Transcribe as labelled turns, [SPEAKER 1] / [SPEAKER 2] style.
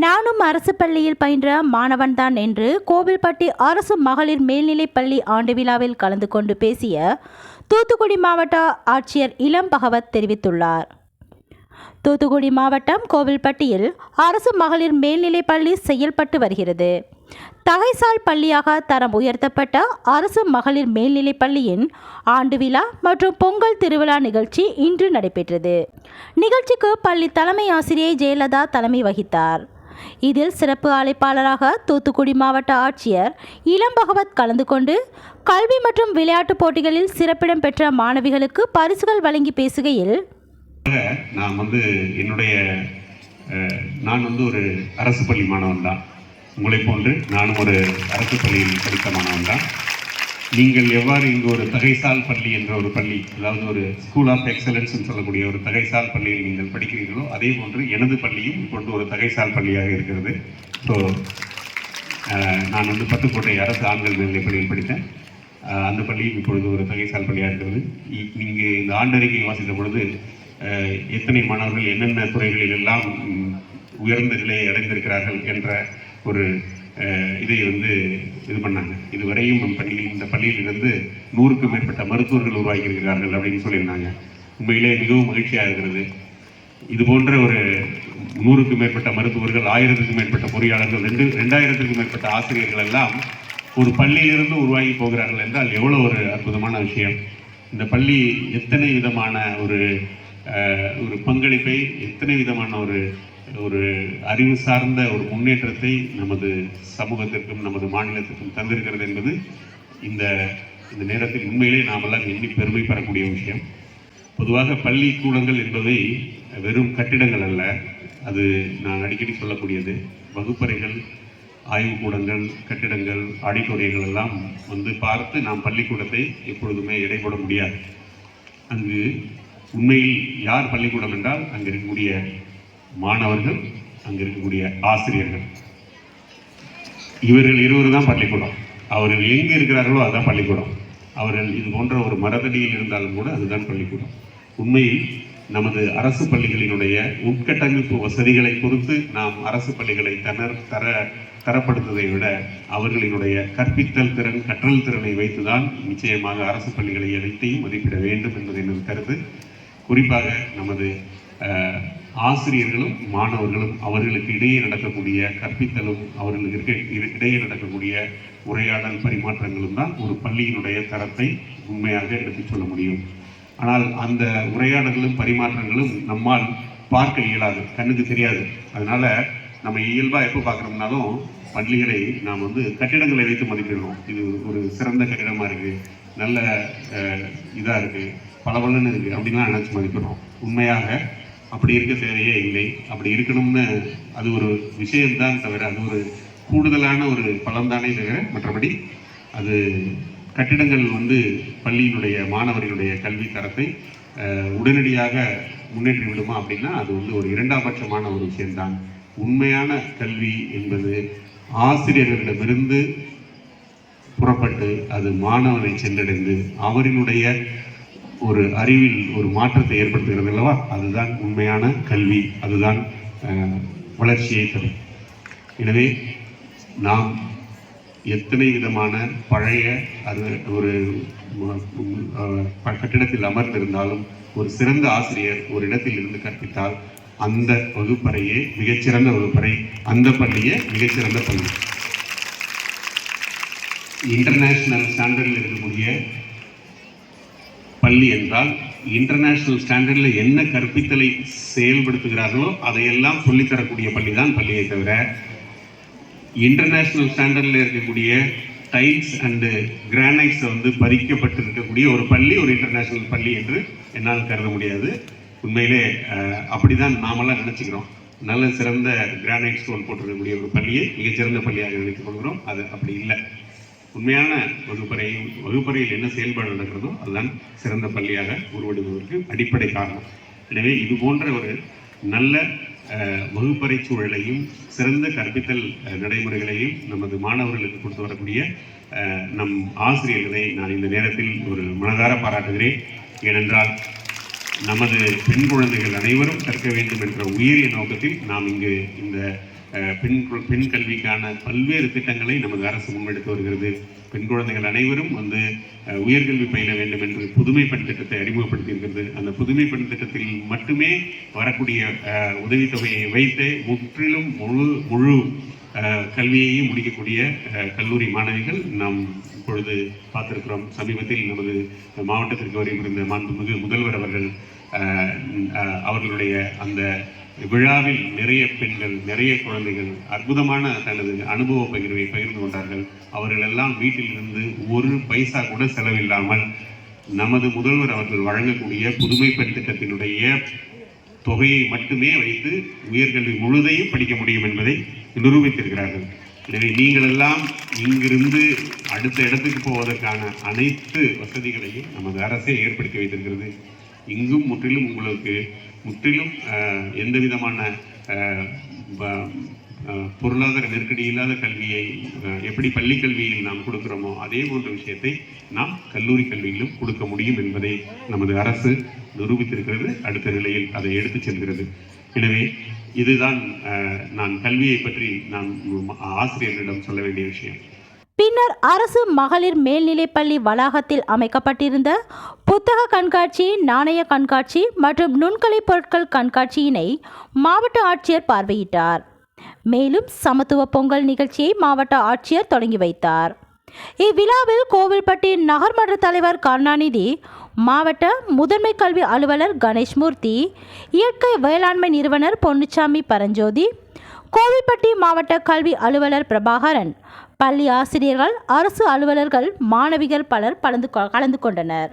[SPEAKER 1] நானும் அரசு பள்ளியில் பயின்ற மாணவன்தான் என்று கோவில்பட்டி அரசு மகளிர் மேல்நிலைப் பள்ளி ஆண்டு விழாவில் கலந்து கொண்டு பேசிய தூத்துக்குடி மாவட்ட ஆட்சியர் இளம் பகவத் தெரிவித்துள்ளார். தூத்துக்குடி மாவட்டம் கோவில்பட்டியில் அரசு மகளிர் மேல்நிலைப் பள்ளி செயல்பட்டு வருகிறது. தகைசால் பள்ளியாக தரம் உயர்த்தப்பட்ட அரசு மகளிர் மேல்நிலைப் பள்ளியின் ஆண்டு விழா மற்றும் பொங்கல் திருவிழா நிகழ்ச்சி இன்று நடைபெற்றது. நிகழ்ச்சிக்கு பள்ளி தலைமை ஆசிரியை ஜெயலலிதா தலைமை வகித்தார். இதில் சிறப்பு அழைப்பாளராக தூத்துக்குடி மாவட்ட ஆட்சியர் இளம் பகவத் கலந்து கொண்டு கல்வி மற்றும் விளையாட்டுப் போட்டிகளில் சிறப்பிடம் பெற்ற மாணவிகளுக்கு பரிசுகள் வழங்கி பேசுகையில்,
[SPEAKER 2] நான் ஒரு அரசு பள்ளி மாணவன் தான். உங்களை போன்று நானும் ஒரு அரசு பள்ளியில் படித்த மாணவன் தான். நீங்கள் எவ்வாறு இங்கு ஒரு தகைசால் பள்ளி என்ற ஒரு பள்ளி, அதாவது ஒரு ஸ்கூல் ஆஃப் எக்ஸலன்ஸ் சொல்லக்கூடிய ஒரு தகைசால் பள்ளியில் நீங்கள் படிக்கிறீர்களோ, அதே போன்று எனது பள்ளியும் இப்பொழுது ஒரு தகைசால் பள்ளியாக இருக்கிறது. ஸோ நான் பட்டுக்கோட்டை அரசு ஆண்கள் மேல்நிலைப் பள்ளியில் படித்தேன். அந்த பள்ளியும் இப்பொழுது ஒரு தகைசால் பள்ளியாக இருக்கிறது. நீங்கள் இந்த ஆண்டறிக்கை வாசித்த பொழுது எத்தனை மாணவர்கள் என்னென்ன துறைகளில் எல்லாம் உயர்ந்த நிலையை அடைந்திருக்கிறார்கள் என்ற ஒரு இதை இது பண்ணாங்க. இதுவரையும் இந்த பள்ளியிலிருந்து 100க்கும் மேற்பட்ட மருத்துவர்கள் உருவாக்கி இருக்கிறார்கள் அப்படின்னு சொல்லியிருந்தாங்க. உண்மையிலே மிகவும் மகிழ்ச்சியாக இருக்கிறது. இது போன்ற ஒரு 100க்கும் மேற்பட்ட மருத்துவர்கள், 1000க்கும் மேற்பட்ட பொறியாளர்கள், 2000க்கும் மேற்பட்ட ஆசிரியர்கள் எல்லாம் ஒரு பள்ளியிலிருந்து உருவாகி போகிறார்கள் என்றால் எவ்வளோ ஒரு அற்புதமான விஷயம். இந்த பள்ளி எத்தனை விதமான ஒரு பங்களிப்பை, எத்தனை விதமான ஒரு அறிவு சார்ந்த ஒரு முன்னேற்றத்தை நமது சமூகத்திற்கும் நமது மாநிலத்திற்கும் தந்திருக்கிறது என்பது இந்த நேரத்தில் உண்மையிலே நாமெல்லாம் எண்ணி பெருமை பெறக்கூடிய விஷயம். பொதுவாக பள்ளிக்கூடங்கள் என்பவை வெறும் கட்டிடங்கள் அல்ல. அது நான் அடிக்கடி சொல்லக்கூடியது. வகுப்பறைகள், ஆய்வுக்கூடங்கள், கட்டிடங்கள், ஆடிட்டோரியங்கள் எல்லாம் பார்த்து நாம் பள்ளிக்கூடத்தை எப்பொழுதுமே எடைபோட முடியாது. அங்கு உண்மையில் யார் பள்ளிக்கூடம் என்றால் அங்கு இருக்கக்கூடிய மாணவர்கள், அங்கு இருக்கக்கூடிய ஆசிரியர்கள், இவர்கள் இருவர் தான் பள்ளிக்கூடம். அவர்கள் எங்கு இருக்கிறார்களோ அதுதான் பள்ளிக்கூடம். அவர்கள் இது போன்ற ஒரு மரத்தடியில் இருந்தாலும் கூட அதுதான் பள்ளிக்கூடம். உண்மையில் நமது அரசு பள்ளிகளினுடைய உட்கட்டமைப்பு வசதிகளை பொறுத்து நாம் அரசு பள்ளிகளை தரப்படுத்துவதை விட அவர்களினுடைய கற்பித்தல் திறன், கற்றல் திறனை வைத்துதான் நிச்சயமாக அரசு பள்ளிகளை அனைத்தையும் மதிப்பிட வேண்டும் என்பது எனது கருத்து. குறிப்பாக நமது ஆசிரியர்களும் மாணவர்களும் அவர்களுக்கு இடையே நடக்கக்கூடிய கற்பித்தலும், அவர்களுக்கு இடையே நடக்கக்கூடிய உரையாடல் பரிமாற்றங்களும் தான் ஒரு பள்ளியினுடைய தரத்தை உண்மையாக எடுத்துச் சொல்ல முடியும். ஆனால் அந்த உரையாடல்களும் பரிமாற்றங்களும் நம்மால் பார்க்க இயலாது, கண்ணுக்கு தெரியாது. அதனால நம்ம இயல்பாக எப்போ பார்க்குறோம்னாலும் பள்ளிகளை நாம் கட்டிடங்களை வைத்து மதிப்பிடுறோம். இது ஒரு சிறந்த கட்டிடமாக இருக்குது, நல்ல இதாக இருக்குது, பளபளன்னு இருக்குது அப்படின்லாம் நினச்சி மதிப்பிடுறோம். உண்மையாக அப்படி இருக்க தேவையே இல்லை. அப்படி இருக்கணும்னு அது ஒரு விஷயம்தான் தவிர, அது ஒரு கூடுதலான ஒரு பலன்தானே தவிர மற்றபடி அது கட்டிடங்கள் பள்ளியினுடைய மாணவர்களுடைய கல்வி தரத்தை உடனடியாக முன்னேற்றி விடுமா அப்படின்னா அது ஒரு இரண்டாம் பட்சமான ஒரு விஷயம்தான். உண்மையான கல்வி என்பது ஆசிரியர்களிடமிருந்து புறப்பட்டு அது மாணவனை சென்றடைந்து அவரினுடைய ஒரு அறிவில் ஒரு மாற்றத்தை ஏற்படுத்துகிறது அல்லவா? அதுதான் உண்மையான கல்வி, அதுதான் வளர்ச்சியை தரும். எனவே நாம் எத்தனை விதமான பழைய ஒரு கட்டிடத்தில் அமர்ந்திருந்தாலும் ஒரு சிறந்த ஆசிரியர் ஒரு இடத்தில் இருந்து கற்பித்தால் அந்த வகுப்பறையே மிகச்சிறந்த வகுப்பறை, அந்த பள்ளியே மிகச்சிறந்த பள்ளி. இன்டர்நேஷனல் ஸ்டாண்டர்டில் இருக்கக்கூடிய பள்ளி என்றால் இன்டர்நேஷனல் ஸ்டாண்டர்டில் என்ன கற்பித்தலை செயல்படுத்துகிறார்களோ அதையெல்லாம் சொல்லித்தரக்கூடிய பள்ளி தான் பள்ளியை தவிர, இன்டர்நேஷனல் ஸ்டாண்டர்டில் இருக்கக்கூடிய டைல்ஸ் அண்டு கிரானைட்ஸ் பதிக்கப்பட்டு இருக்கக்கூடிய ஒரு பள்ளி ஒரு இன்டர்நேஷனல் பள்ளி என்று என்னால் கருத முடியாது. உண்மையிலே அப்படிதான் நாமெல்லாம் நினச்சிக்கிறோம். நல்ல சிறந்த கிரானைட் ஸ்டோன் போட்டிருக்கக்கூடிய ஒரு பள்ளியை மிகச்சிறந்த பள்ளியாக நினைத்துக் கொள்கிறோம். அது அப்படி இல்லை. உண்மையான வகுப்பறையில் என்ன செயல்பாடு நடக்கிறதோ அதுதான் சிறந்த பள்ளியாக உருவெடுப்பதற்கு அடிப்படை காரணம். எனவே இது போன்ற ஒரு நல்ல வகுப்பறை சூழலையும் சிறந்த கற்பித்தல் நடைமுறைகளையும் நமது மாணவர்களுக்கு கொடுத்து வரக்கூடிய நம் ஆசிரியர்களை நான் இந்த நேரத்தில் ஒரு மனதார பாராட்டுகிறேன். ஏனென்றால் நமது பெண் குழந்தைகள் அனைவரும் கற்க வேண்டும் என்ற உயரிய நோக்கத்தில் நாம் இங்கு இந்த பெண் கல்விக்கான பல்வேறு திட்டங்களை நமது அரசு முன்னெடுத்து வருகிறது. பெண் குழந்தைகள் அனைவரும் வந்து உயர்கல்வி பயில வேண்டும் என்று புதுமை பெண் திட்டத்தை அறிமுகப்படுத்தியிருக்கிறது. அந்த புதுமை பெண் திட்டத்தில் மட்டுமே வரக்கூடிய உதவித்தொகையை வைத்து முற்றிலும் முழு கல்வியையும் முடிக்கக்கூடிய கல்லூரி மாணவிகள் நாம் இப்பொழுது பார்த்திருக்கிறோம். சமீபத்தில் நமது மாவட்டத்திற்கு வருகின்ற மாண்புமிகு முதல்வர் அவர்கள் அவர்களுடைய அந்த விழாவில் நிறைய பெண்கள், நிறைய குழந்தைகள் அற்புதமான தனது அனுபவ பகிர்வை பகிர்ந்து கொண்டார்கள். அவர்கள் எல்லாம் வீட்டிலிருந்து ஒரு பைசா கூட செலவில்லாமல் நமது முதல்வர் அவர்கள் வழங்கக்கூடிய புதுமை பெண் திட்டத்தினுடைய தொகையை மட்டுமே வைத்து உயர்கல்வி முழுதையும் படிக்க முடியும் என்பதை நிரூபித்திருக்கிறார்கள். எனவே நீங்கள் எல்லாம் இங்கிருந்து அடுத்த இடத்துக்கு போவதற்கான அனைத்து வசதிகளையும் நமது அரசே ஏற்படுத்தி வைத்திருக்கிறது. இங்கும் முற்றிலும் உங்களுக்கு எந்த விதமான பொருளாதார நெருக்கடி இல்லாத கல்வியை எப்படி பள்ளி கல்வியில் நாம் கொடுக்கிறோமோ அதே போன்ற விஷயத்தை நாம் கல்லூரி கல்வியிலும் கொடுக்க முடியும் என்பதை நமது அரசு நிரூபித்திருக்கிறது. அடுத்த நிலையில் அதை எடுத்து செல்கிறது. எனவே இதுதான் நான் கல்வியை பற்றி நான் ஆசிரியர்களிடம் சொல்ல வேண்டிய விஷயம்.
[SPEAKER 1] பின்னர் அரசு மகளிர் மேல்நிலைப்பள்ளி வளாகத்தில் அமைக்கப்பட்டிருந்த புத்தக கண்காட்சி, நாணய கண்காட்சி மற்றும் நுண்கலை பொருட்கள் கண்காட்சியினை மாவட்ட ஆட்சியர் பார்வையிட்டார். மேலும் சமத்துவ பொங்கல் நிகழ்ச்சியை மாவட்ட ஆட்சியர் தொடங்கி வைத்தார். இவ்விழாவில் கோவில்பட்டி நகர்மன்ற தலைவர் கருணாநிதி, மாவட்ட முதன்மை கல்வி அலுவலர் கணேஷ்மூர்த்தி, இயற்கை வேளாண்மை நிறுவனர் பொன்னுச்சாமி பரஞ்சோதி, கோவில்பட்டி மாவட்ட கல்வி அலுவலர் பிரபாகரன், பள்ளி ஆசிரியர்கள், அரசு அலுவலர்கள், மாணவிகள் பலர் கலந்து கொண்டனர்.